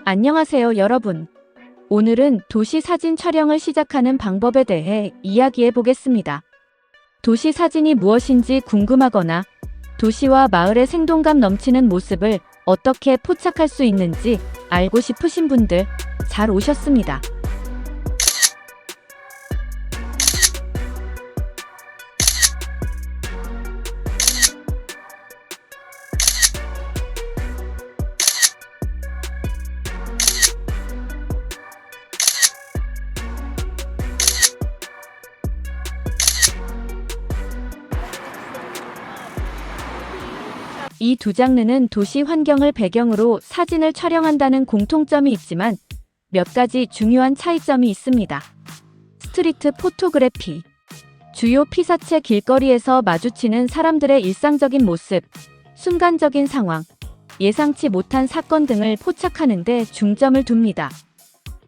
안녕하세요, 여러분. 오늘은 도시 사진 촬영을 시작하는 방법에 대해 이야기해 보겠습니다. 도시 사진이 무엇인지 궁금하거나 도시와 마을의 생동감 넘치는 모습을 어떻게 포착할 수 있는지 알고 싶으신 분들 잘 오셨습니다. 이 두 장르는 도시 환경을 배경으로 사진을 촬영한다는 공통점이 있지만 몇 가지 중요한 차이점이 있습니다. 스트리트 포토그래피. 주요 피사체 길거리에서 마주치는 사람들의 일상적인 모습, 순간적인 상황, 예상치 못한 사건 등을 포착하는 데 중점을 둡니다.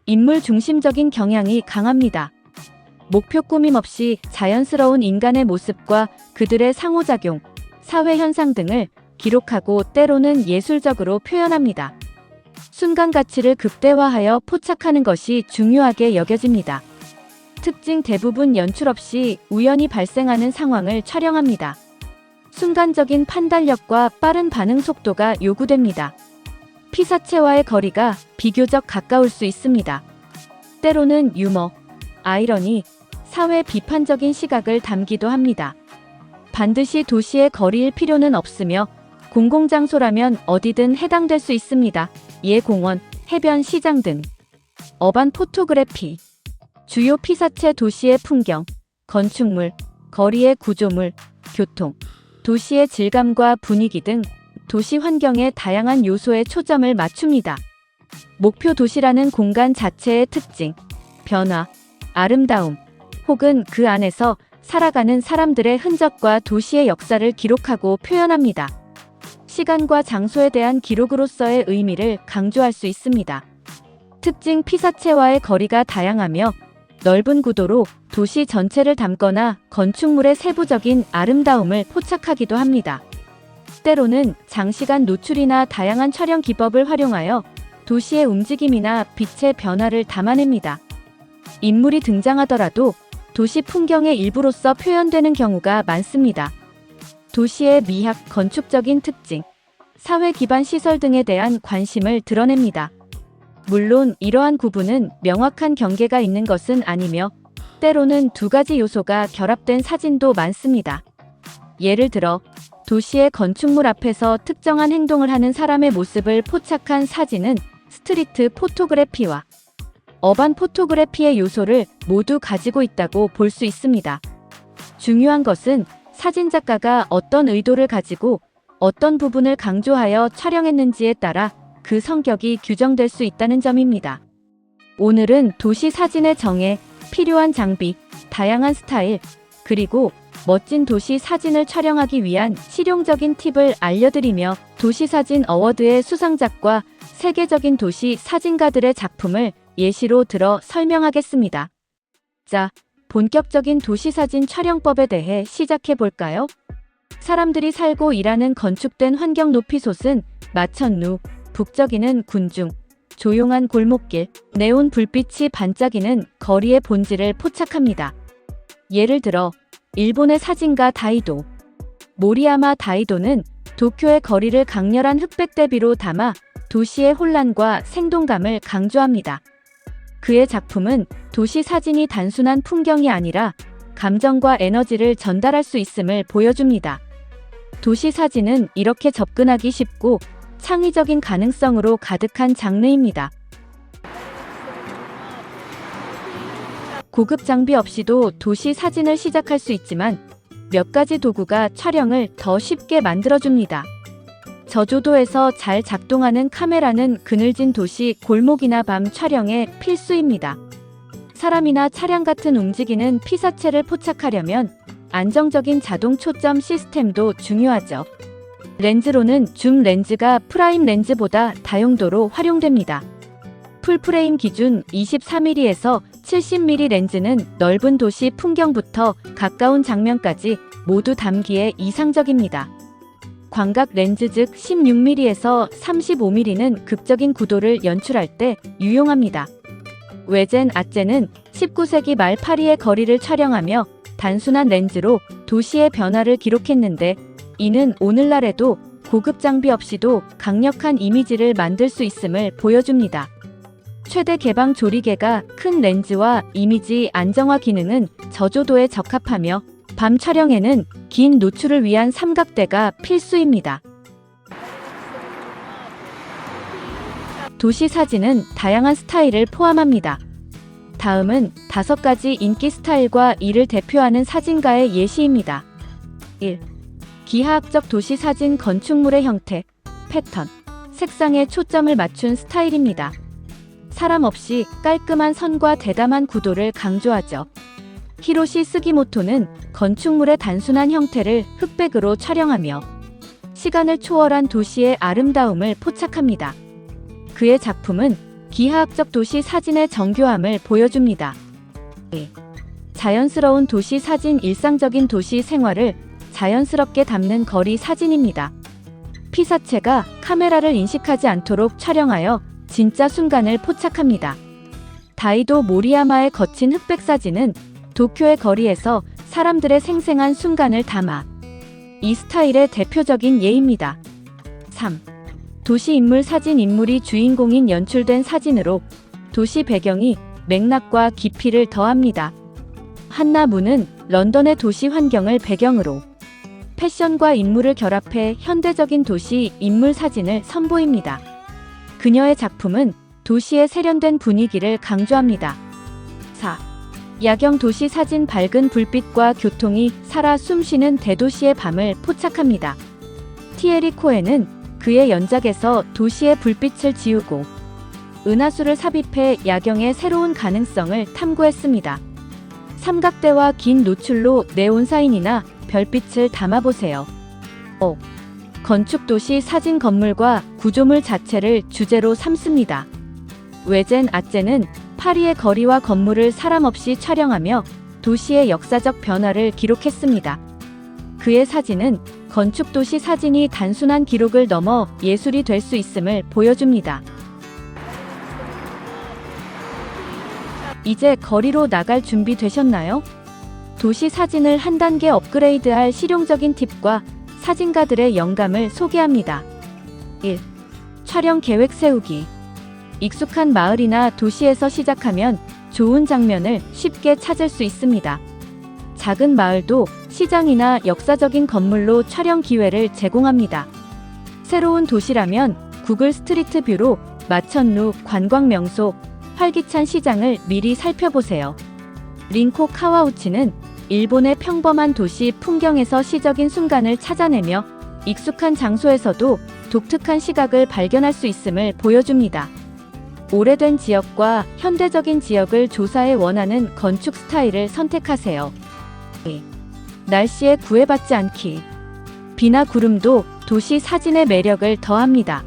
인물 중심적인 경향이 강합니다. 목표 꾸밈 없이 자연스러운 인간의 모습과 그들의 상호작용, 사회 현상 등을 기록하고 때로는 예술적으로 표현합니다. 순간 가치를 극대화하여 포착하는 것이 중요하게 여겨집니다. 특징 대부분 연출 없이 우연히 발생하는 상황을 촬영합니다. 순간적인 판단력과 빠른 반응 속도가 요구됩니다. 피사체와의 거리가 비교적 가까울 수 있습니다. 때로는 유머, 아이러니, 사회 비판적인 시각을 담기도 합니다. 반드시 도시의 거리일 필요는 없으며 공공장소라면 어디든 해당될 수 있습니다. 예공원, 해변, 시장 등. 어반 포토그래피. 주요 피사체 도시의 풍경, 건축물, 거리의 구조물, 교통, 도시의 질감과 분위기 등 도시 환경의 다양한 요소에 초점을 맞춥니다. 목표 도시라는 공간 자체의 특징, 변화, 아름다움, 혹은 그 안에서 살아가는 사람들의 흔적과 도시의 역사를 기록하고 표현합니다. 시간과 장소에 대한 기록으로서의 의미를 강조할 수 있습니다. 특징 피사체와의 거리가 다양하며 넓은 구도로 도시 전체를 담거나 건축물의 세부적인 아름다움을 포착하기도 합니다. 때로는 장시간 노출이나 다양한 촬영 기법을 활용하여 도시의 움직임이나 빛의 변화를 담아냅니다. 인물이 등장하더라도 도시 풍경의 일부로서 표현되는 경우가 많습니다. 도시의 미학, 건축적인 특징, 사회 기반 시설 등에 대한 관심을 드러냅니다. 물론 이러한 구분은 명확한 경계가 있는 것은 아니며 때로는 두 가지 요소가 결합된 사진도 많습니다. 예를 들어 도시의 건축물 앞에서 특정한 행동을 하는 사람의 모습을 포착한 사진은 스트리트 포토그래피와 어반 포토그래피의 요소를 모두 가지고 있다고 볼 수 있습니다. 중요한 것은 사진작가가 어떤 의도를 가지고 어떤 부분을 강조하여 촬영했는지에 따라 그 성격이 규정될 수 있다는 점입니다. 오늘은 도시 사진의 정의, 필요한 장비, 다양한 스타일, 그리고 멋진 도시 사진을 촬영하기 위한 실용적인 팁을 알려드리며 도시사진 어워드의 수상작과 세계적인 도시 사진가들의 작품을 예시로 들어 설명하겠습니다. 자, 본격적인 도시사진 촬영법에 대해 시작해 볼까요? 사람들이 살고 일하는 건축된 환경 높이솟은 마천루, 북적이는 군중, 조용한 골목길, 네온 불빛이 반짝이는 거리의 본질을 포착합니다. 예를 들어 일본의 사진가 다이도. 모리야마 다이도는 도쿄의 거리를 강렬한 흑백 대비로 담아 도시의 혼란과 생동감을 강조합니다. 그의 작품은 도시 사진이 단순한 풍경이 아니라 감정과 에너지를 전달할 수 있음을 보여줍니다. 도시 사진은 이렇게 접근하기 쉽고 창의적인 가능성으로 가득한 장르입니다. 고급 장비 없이도 도시 사진을 시작할 수 있지만 몇 가지 도구가 촬영을 더 쉽게 만들어줍니다. 저조도에서 잘 작동하는 카메라는 그늘진 도시 골목이나 밤 촬영에 필수입니다. 사람이나 차량 같은 움직이는 피사체를 포착하려면 안정적인 자동 초점 시스템도 중요하죠. 렌즈로는 줌 렌즈가 프라임 렌즈보다 다용도로 활용됩니다. 풀프레임 기준 24mm에서 70mm 렌즈는 넓은 도시 풍경부터 가까운 장면까지 모두 담기에 이상적입니다. 광각 렌즈 즉 16mm에서 35mm는 극적인 구도를 연출할 때 유용합니다. 외젠 아젠은 19세기 말 파리의 거리를 촬영하며 단순한 렌즈로 도시의 변화를 기록했는데, 이는 오늘날에도 고급 장비 없이도 강력한 이미지를 만들 수 있음을 보여줍니다. 최대 개방 조리개가 큰 렌즈와 이미지 안정화 기능은 저조도에 적합하며 밤 촬영에는 긴 노출을 위한 삼각대가 필수입니다. 도시 사진은 다양한 스타일을 포함합니다. 다음은 5가지 인기 스타일과 이를 대표하는 사진가의 예시입니다. 1. 기하학적 도시 사진 건축물의 형태, 패턴, 색상에 초점을 맞춘 스타일입니다. 사람 없이 깔끔한 선과 대담한 구도를 강조하죠. 히로시 스기모토는 건축물의 단순한 형태를 흑백으로 촬영하며 시간을 초월한 도시의 아름다움을 포착합니다. 그의 작품은 기하학적 도시 사진의 정교함을 보여줍니다. 2. 자연스러운 도시 사진 일상적인 도시 생활을 자연스럽게 담는 거리 사진입니다. 피사체가 카메라를 인식하지 않도록 촬영하여 진짜 순간을 포착합니다. 다이도 모리야마의 거친 흑백 사진은 도쿄의 거리에서 사람들의 생생한 순간을 담아 이 스타일의 대표적인 예입니다. 3. 도시 인물 사진 인물이 주인공인 연출된 사진으로 도시 배경이 맥락과 깊이를 더합니다. 한나무는 런던의 도시 환경을 배경으로 패션과 인물을 결합해 현대적인 도시 인물 사진을 선보입니다. 그녀의 작품은 도시의 세련된 분위기를 강조합니다. 4. 야경 도시 사진 밝은 불빛과 교통이 살아 숨쉬는 대도시의 밤을 포착합니다. 티에리 코에는 그의 연작에서 도시의 불빛을 지우고 은하수를 삽입해 야경의 새로운 가능성을 탐구했습니다. 삼각대와 긴 노출로 네온 사인이나 별빛을 담아보세요. 5. 건축 도시 사진 건물과 구조물 자체를 주제로 삼습니다. 외젠 아젠은 파리의 거리와 건물을 사람 없이 촬영하며 도시의 역사적 변화를 기록했습니다. 그의 사진은 건축 도시 사진이 단순한 기록을 넘어 예술이 될 수 있음을 보여줍니다. 이제 거리로 나갈 준비 되셨나요? 도시 사진을 한 단계 업그레이드할 실용적인 팁과 사진가들의 영감을 소개합니다. 1. 촬영 계획 세우기. 익숙한 마을이나 도시에서 시작하면 좋은 장면을 쉽게 찾을 수 있습니다. 작은 마을도 시장이나 역사적인 건물로 촬영 기회를 제공합니다. 새로운 도시라면 구글 스트리트 뷰로 마천루 관광 명소, 활기찬 시장을 미리 살펴보세요. 린코 카와우치는 일본의 평범한 도시 풍경에서 시적인 순간을 찾아내며 익숙한 장소에서도 독특한 시각을 발견할 수 있음을 보여줍니다. 오래된 지역과 현대적인 지역을 조사해 원하는 건축 스타일을 선택하세요. 2. 날씨에 구애받지 않기. 비나 구름도 도시 사진의 매력을 더합니다.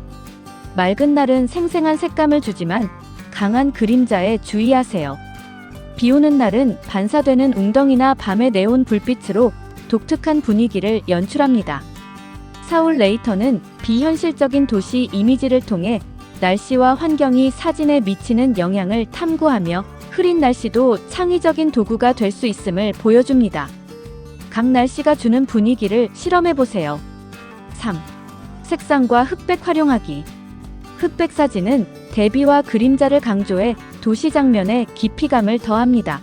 맑은 날은 생생한 색감을 주지만 강한 그림자에 주의하세요. 비 오는 날은 반사되는 웅덩이나 밤의 네온 불빛으로 독특한 분위기를 연출합니다. 사울 레이터는 비현실적인 도시 이미지를 통해 날씨와 환경이 사진에 미치는 영향을 탐구하며 흐린 날씨도 창의적인 도구가 될 수 있음을 보여줍니다. 각 날씨가 주는 분위기를 실험해보세요. 3. 색상과 흑백 활용하기. 흑백 사진은 대비와 그림자를 강조해 도시 장면에 깊이감을 더합니다.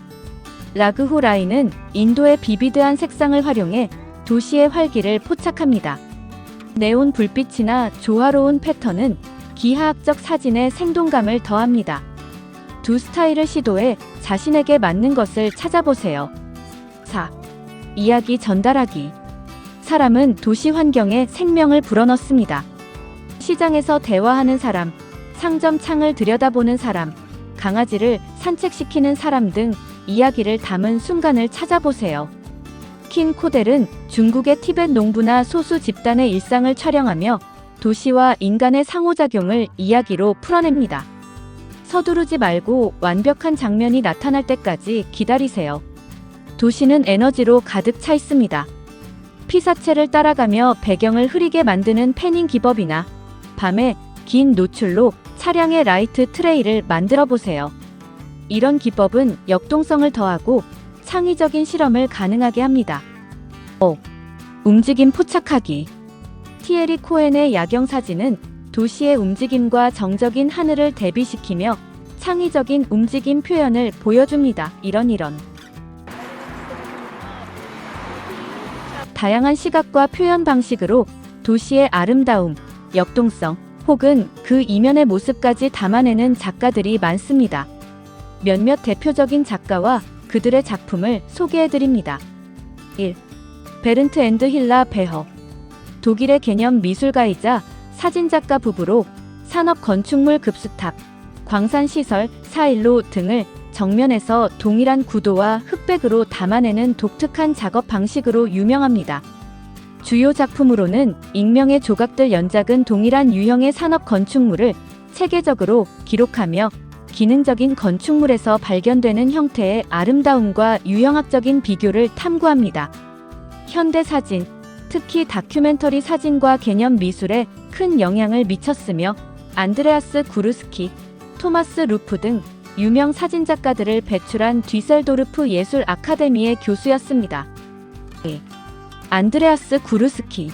라그후 라이는 인도의 비비드한 색상을 활용해 도시의 활기를 포착합니다. 네온 불빛이나 조화로운 패턴은 기하학적 사진의 생동감을 더합니다. 두 스타일을 시도해 자신에게 맞는 것을 찾아보세요. 4. 이야기 전달하기. 사람은 도시 환경에 생명을 불어넣습니다. 시장에서 대화하는 사람, 상점 창을 들여다보는 사람, 강아지를 산책시키는 사람 등 이야기를 담은 순간을 찾아보세요. 킨 코델은 중국의 티벳 농부나 소수 집단의 일상을 촬영하며 도시와 인간의 상호작용을 이야기로 풀어냅니다. 서두르지 말고 완벽한 장면이 나타날 때까지 기다리세요. 도시는 에너지로 가득 차 있습니다. 피사체를 따라가며 배경을 흐리게 만드는 패닝 기법이나 밤에 긴 노출로 차량의 라이트 트레이를 만들어 보세요. 이런 기법은 역동성을 더하고 창의적인 실험을 가능하게 합니다. 5. 움직임 포착하기. 티에리 코엔의 야경 사진은 도시의 움직임과 정적인 하늘을 대비시키며 창의적인 움직임 표현을 보여줍니다. 이런 다양한 시각과 표현 방식으로 도시의 아름다움, 역동성, 혹은 그 이면의 모습까지 담아내는 작가들이 많습니다. 몇몇 대표적인 작가와 그들의 작품을 소개해드립니다. 1. 베른트 앤드 힐라 베허. 독일의 개념 미술가이자 사진작가 부부로 산업 건축물 급수탑, 광산시설, 사일로 등을 정면에서 동일한 구도와 흑백으로 담아내는 독특한 작업 방식으로 유명합니다. 주요 작품으로는 익명의 조각들 연작은 동일한 유형의 산업 건축물을 체계적으로 기록하며 기능적인 건축물에서 발견되는 형태의 아름다움과 유형학적인 비교를 탐구합니다. 현대 사진, 특히 다큐멘터리 사진과 개념 미술에 큰 영향을 미쳤으며 안드레아스 구르스키, 토마스 루프 등 유명 사진작가들을 배출한 뒤셀도르프 예술 아카데미의 교수였습니다. 안드레아스 구르스키.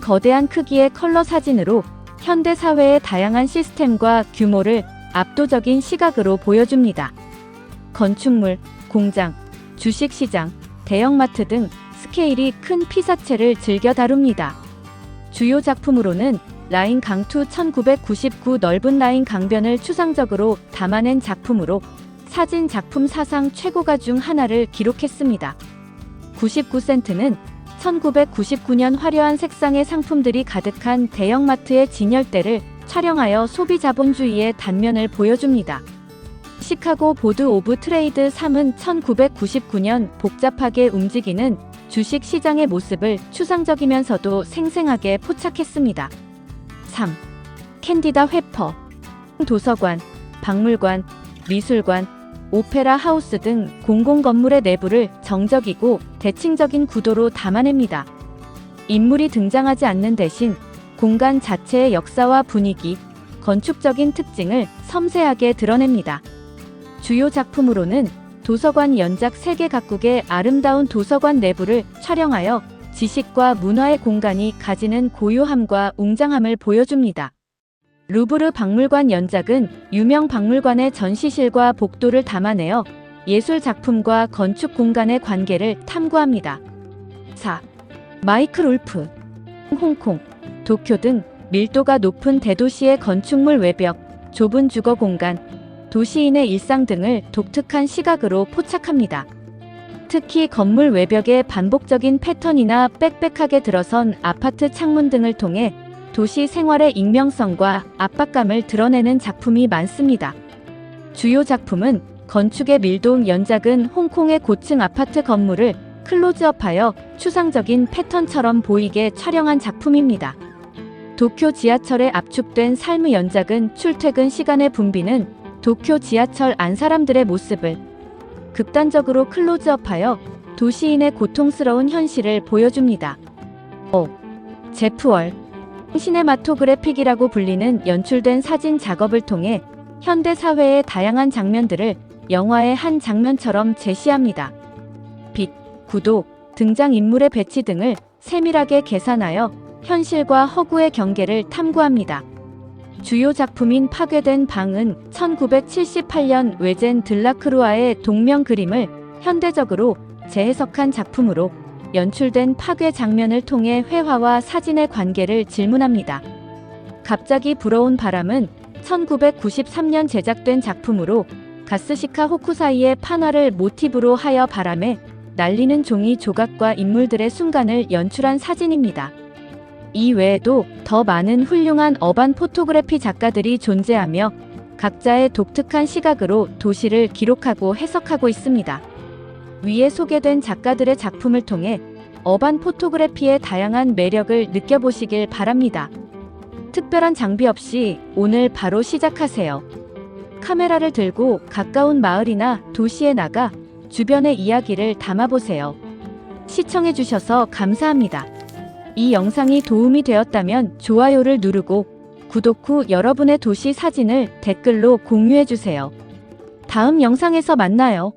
거대한 크기의 컬러 사진으로 현대 사회의 다양한 시스템과 규모를 압도적인 시각으로 보여줍니다. 건축물, 공장, 주식시장, 대형마트 등 스케일이 큰 피사체를 즐겨 다룹니다. 주요 작품으로는 라인 강투 1999 넓은 라인 강변을 추상적으로 담아낸 작품으로 사진 작품 사상 최고가 중 하나를 기록했습니다. 99센트는 1999년 화려한 색상의 상품들이 가득한 대형마트의 진열대를 촬영하여 소비 자본주의의 단면을 보여줍니다. 시카고 보드 오브 트레이드 3은 1999년 복잡하게 움직이는 주식 시장의 모습을 추상적이면서도 생생하게 포착했습니다. 3. 캔디다 회퍼. 도서관, 박물관, 미술관, 오페라 하우스 등 공공건물의 내부를 정적이고 대칭적인 구도로 담아냅니다. 인물이 등장하지 않는 대신 공간 자체의 역사와 분위기, 건축적인 특징을 섬세하게 드러냅니다. 주요 작품으로는 도서관 연작 세계 각국의 아름다운 도서관 내부를 촬영하여 지식과 문화의 공간이 가지는 고요함과 웅장함을 보여줍니다. 루브르 박물관 연작은 유명 박물관의 전시실과 복도를 담아내어 예술 작품과 건축 공간의 관계를 탐구합니다. 4. 마이클 울프. 홍콩, 도쿄 등 밀도가 높은 대도시의 건축물 외벽, 좁은 주거 공간, 도시인의 일상 등을 독특한 시각으로 포착합니다. 특히 건물 외벽의 반복적인 패턴이나 빽빽하게 들어선 아파트 창문 등을 통해 도시 생활의 익명성과 압박감을 드러내는 작품이 많습니다. 주요 작품은 건축의 밀도 연작은 홍콩의 고층 아파트 건물을 클로즈업하여 추상적인 패턴처럼 보이게 촬영한 작품입니다. 도쿄 지하철에 압축된 삶의 연작은 출퇴근 시간에 붐비는 도쿄 지하철 안 사람들의 모습을 극단적으로 클로즈업하여 도시인의 고통스러운 현실을 보여줍니다. 5. 제프월. 시네마토그래픽이라고 불리는 연출된 사진 작업을 통해 현대 사회의 다양한 장면들을 영화의 한 장면처럼 제시합니다. 빛, 구도, 등장인물의 배치 등을 세밀하게 계산하여 현실과 허구의 경계를 탐구합니다. 주요 작품인 파괴된 방은 1978년 외젠 들라크루아의 동명 그림을 현대적으로 재해석한 작품으로 연출된 파괴 장면을 통해 회화와 사진의 관계를 질문합니다. 갑자기 불어온 바람은 1993년 제작된 작품으로 가스시카 호쿠사이의 판화를 모티브로 하여 바람에 날리는 종이 조각과 인물들의 순간을 연출한 사진입니다. 이 외에도 더 많은 훌륭한 어반 포토그래피 작가들이 존재하며 각자의 독특한 시각으로 도시를 기록하고 해석하고 있습니다. 위에 소개된 작가들의 작품을 통해 어반 포토그래피의 다양한 매력을 느껴보시길 바랍니다. 특별한 장비 없이 오늘 바로 시작하세요. 카메라를 들고 가까운 마을이나 도시에 나가 주변의 이야기를 담아보세요. 시청해주셔서 감사합니다. 이 영상이 도움이 되었다면 좋아요를 누르고 구독 후 여러분의 도시 사진을 댓글로 공유해주세요. 다음 영상에서 만나요.